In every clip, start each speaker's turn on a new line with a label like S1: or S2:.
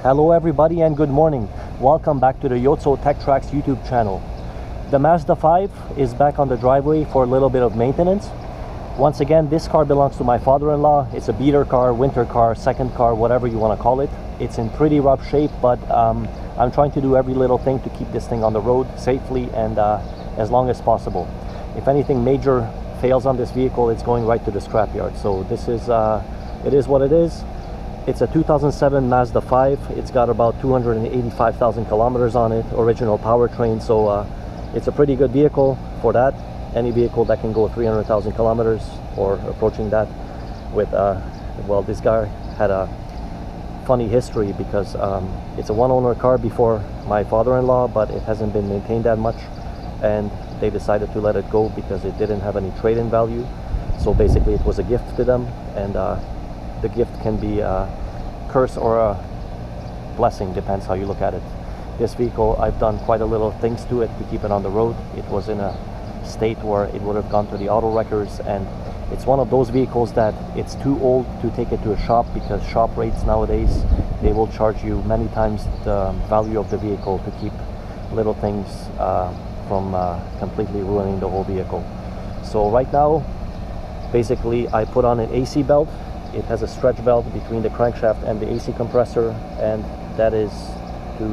S1: Hello everybody and good morning. Welcome back to the Yotso Tech Tracks YouTube channel. The Mazda 5 is back on the driveway for a little bit of maintenance. Once again, this car belongs to my father-in-law. It's a beater car, winter car, second car, whatever you want to call it. It's in pretty rough shape, but I'm trying to do every little thing to keep this thing on the road safely and as long as possible. If anything major fails on this vehicle, it's going right to the scrapyard. So this is, it is what it is. It's a 2007 Mazda 5. It's got about 285,000 kilometers on it, original powertrain, so it's a pretty good vehicle for that. Any vehicle that can go 300,000 kilometers or approaching that with, well, this guy had a funny history because it's a one-owner car before my father-in-law, but it hasn't been maintained that much, and they decided to let it go because it didn't have any trade-in value. So basically it was a gift to them, and the gift can be a curse or a blessing, depends how you look at it. This vehicle, I've done quite a little things to it to keep it on the road. It was in a state where it would have gone to the auto wreckers, and it's one of those vehicles that it's too old to take it to a shop, because shop rates nowadays, they will charge you many times the value of the vehicle to keep little things from completely ruining the whole vehicle. So right now, basically I put on an AC belt. It has a stretch belt between the crankshaft and the AC compressor, and that is to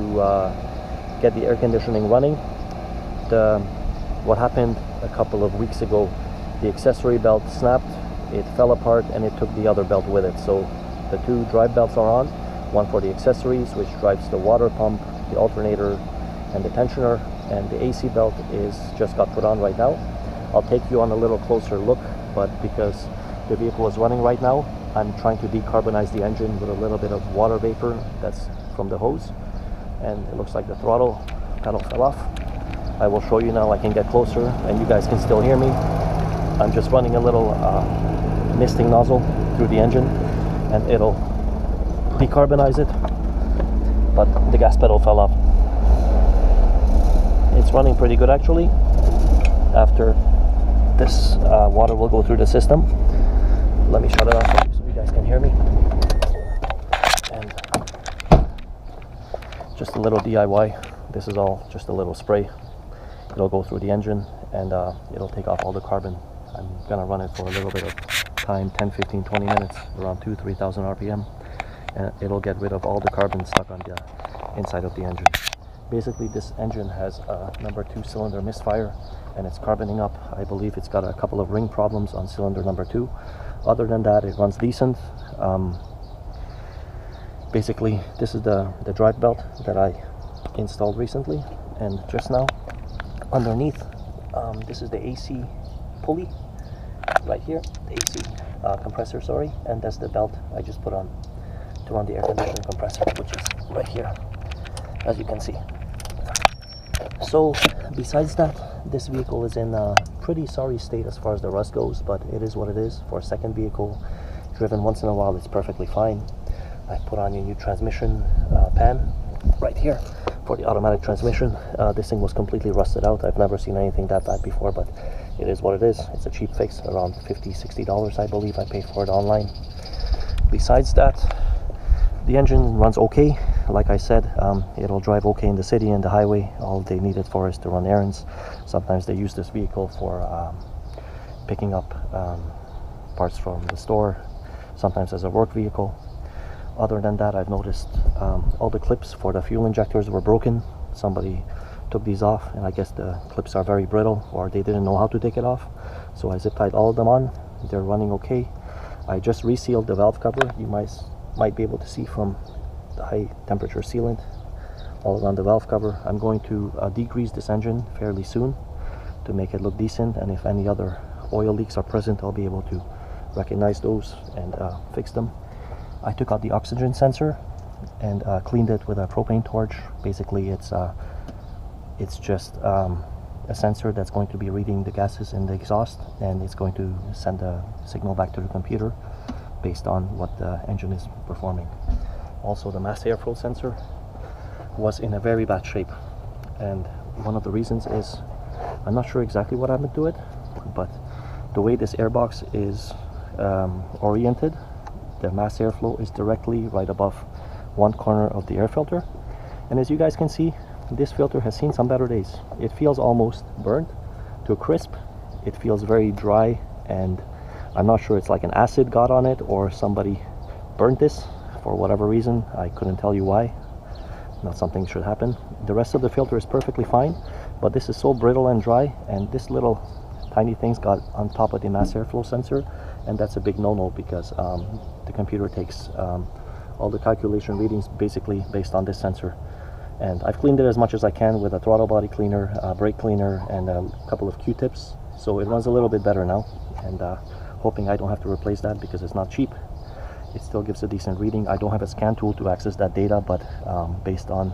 S1: get the air conditioning running. What happened a couple of weeks ago, the accessory belt snapped, it fell apart, and it took the other belt with it. So the two drive belts are on, one for the accessories, which drives the water pump, the alternator, and the tensioner, and the AC belt is just got put on right now. I'll take you on a little closer look, but because the vehicle is running right now, I'm trying to decarbonize the engine with a little bit of water vapor that's from the hose, and it looks like the throttle pedal fell off. I will show you now. I can get closer and you guys can still hear me. I'm just running a little misting nozzle through the engine and it'll decarbonize it, but the gas pedal fell off. It's running pretty good actually. After this, water will go through the system. Let me shut it off so you guys can hear me. And just a little DIY. This is all just a little spray. It'll go through the engine and it'll take off all the carbon. I'm gonna run it for a little bit of time, 10, 15, 20 minutes, around 2,000-3,000 RPM, and it'll get rid of all the carbon stuck on the inside of the engine. Basically, this engine has a number 2 cylinder misfire and it's carboning up. I believe it's got a couple of ring problems on cylinder number 2. Other than that, it runs decent. Basically, this is the drive belt that I installed recently, and just now underneath, this is the AC pulley right here, the AC compressor, sorry, and that's the belt I just put on to run the air conditioning compressor, which is right here, as you can see. So besides that, this vehicle is in a pretty sorry state as far as the rust goes, but it is what it is. For a second vehicle driven once in a while, it's perfectly fine. I put on a new transmission pan right here for the automatic transmission. This thing was completely rusted out. I've never seen anything that bad before, but it is what it is. It's a cheap fix, around $50-$60 I believe I paid for it online. Besides that, the engine runs okay. Like I said, it'll drive okay in the city and the highway. All they need it for is to run errands. Sometimes they use this vehicle for picking up parts from the store, sometimes as a work vehicle. Other than that, I've noticed all the clips for the fuel injectors were broken. Somebody took these off, and I guess the clips are very brittle, or they didn't know how to take it off. So I zip tied all of them on. They're running okay. I just resealed the valve cover. You might be able to see from the high temperature sealant all around the valve cover. I'm going to degrease this engine fairly soon to make it look decent, and if any other oil leaks are present, I'll be able to recognize those and fix them. I took out the oxygen sensor and cleaned it with a propane torch. Basically, it's just a sensor that's going to be reading the gases in the exhaust, and it's going to send a signal back to the computer based on what the engine is performing. Also, the mass airflow sensor was in a very bad shape, and one of the reasons is, I'm not sure exactly what happened to it, but the way this airbox is oriented, the mass airflow is directly right above one corner of the air filter, and as you guys can see, this filter has seen some better days. It feels almost burnt to a crisp. It feels very dry, and I'm not sure it's like an acid got on it or somebody burnt this for whatever reason. I couldn't tell you why. Not something should happen. The rest of the filter is perfectly fine, but this is so brittle and dry, and this little tiny thing's got on top of the mass airflow sensor, and that's a big no-no because the computer takes all the calculation readings basically based on this sensor. And I've cleaned it as much as I can with a throttle body cleaner, brake cleaner, and a couple of Q-tips, so it runs a little bit better now, and hoping I don't have to replace that because it's not cheap. It still gives a decent reading. I don't have a scan tool to access that data, but based on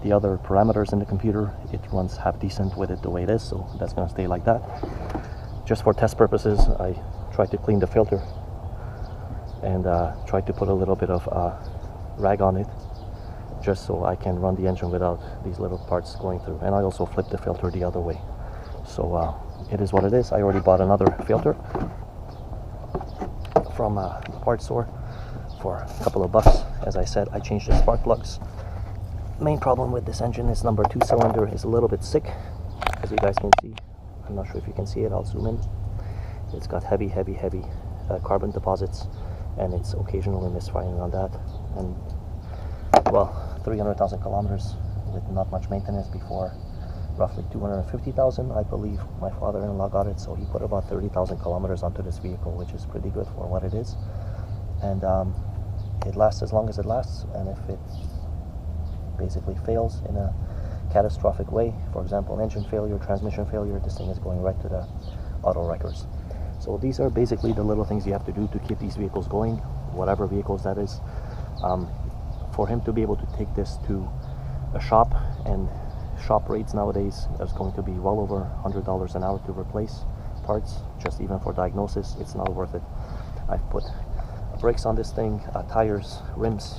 S1: the other parameters in the computer, it runs half decent with it the way it is, so that's going to stay like that. Just for test purposes, I tried to clean the filter and tried to put a little bit of rag on it, just so I can run the engine without these little parts going through. And I also flipped the filter the other way. So it is what it is. I already bought another filter from a parts store for a couple of bucks. As I said, I changed the spark plugs. Main problem with this engine is number 2 cylinder is a little bit sick, as you guys can see. I'm not sure if you can see it. I'll zoom in. It's got heavy carbon deposits, and it's occasionally misfiring on that. And well, 300,000 kilometers with not much maintenance before roughly 250,000. I believe my father-in-law got it, so he put about 30,000 kilometers onto this vehicle, which is pretty good for what it is. And it lasts as long as it lasts, and if it basically fails in a catastrophic way, for example, engine failure, transmission failure, this thing is going right to the auto wreckers. So these are basically the little things you have to do to keep these vehicles going, whatever vehicles that is. For him to be able to take this to a shop, and shop rates nowadays is going to be well over $100 an hour to replace parts, just even for diagnosis. It's not worth it. I've put brakes on this thing, tires, rims,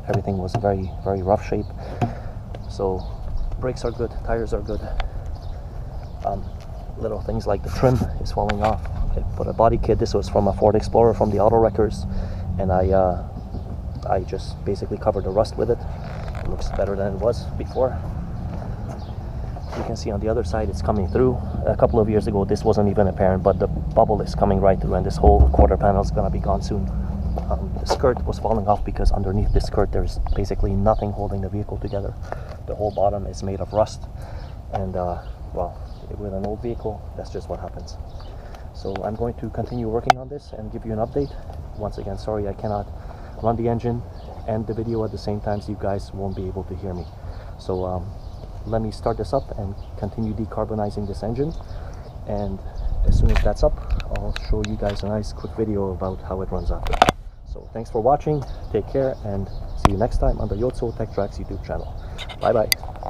S1: everything was very rough shape. So brakes are good, tires are good. Little things like the trim is falling off. I put a body kit. This was from a Ford Explorer from the auto wreckers, and I just basically covered the rust with it. It looks better than it was before. You can see on the other side it's coming through. A couple of years ago this wasn't even apparent, but the bubble is coming right through, and this whole quarter panel is going to be gone soon. The skirt was falling off because underneath this skirt there's basically nothing holding the vehicle together. The whole bottom is made of rust, and well, with an old vehicle, that's just what happens. So I'm going to continue working on this and give you an update. Once again, sorry I cannot run the engine and the video at the same time, so you guys won't be able to hear me. So let me start this up and continue decarbonizing this engine, and as soon as that's up, I'll show you guys a nice quick video about how it runs after. So thanks for watching, take care, and see you next time on the Yotso Tech Tracks YouTube channel. Bye bye.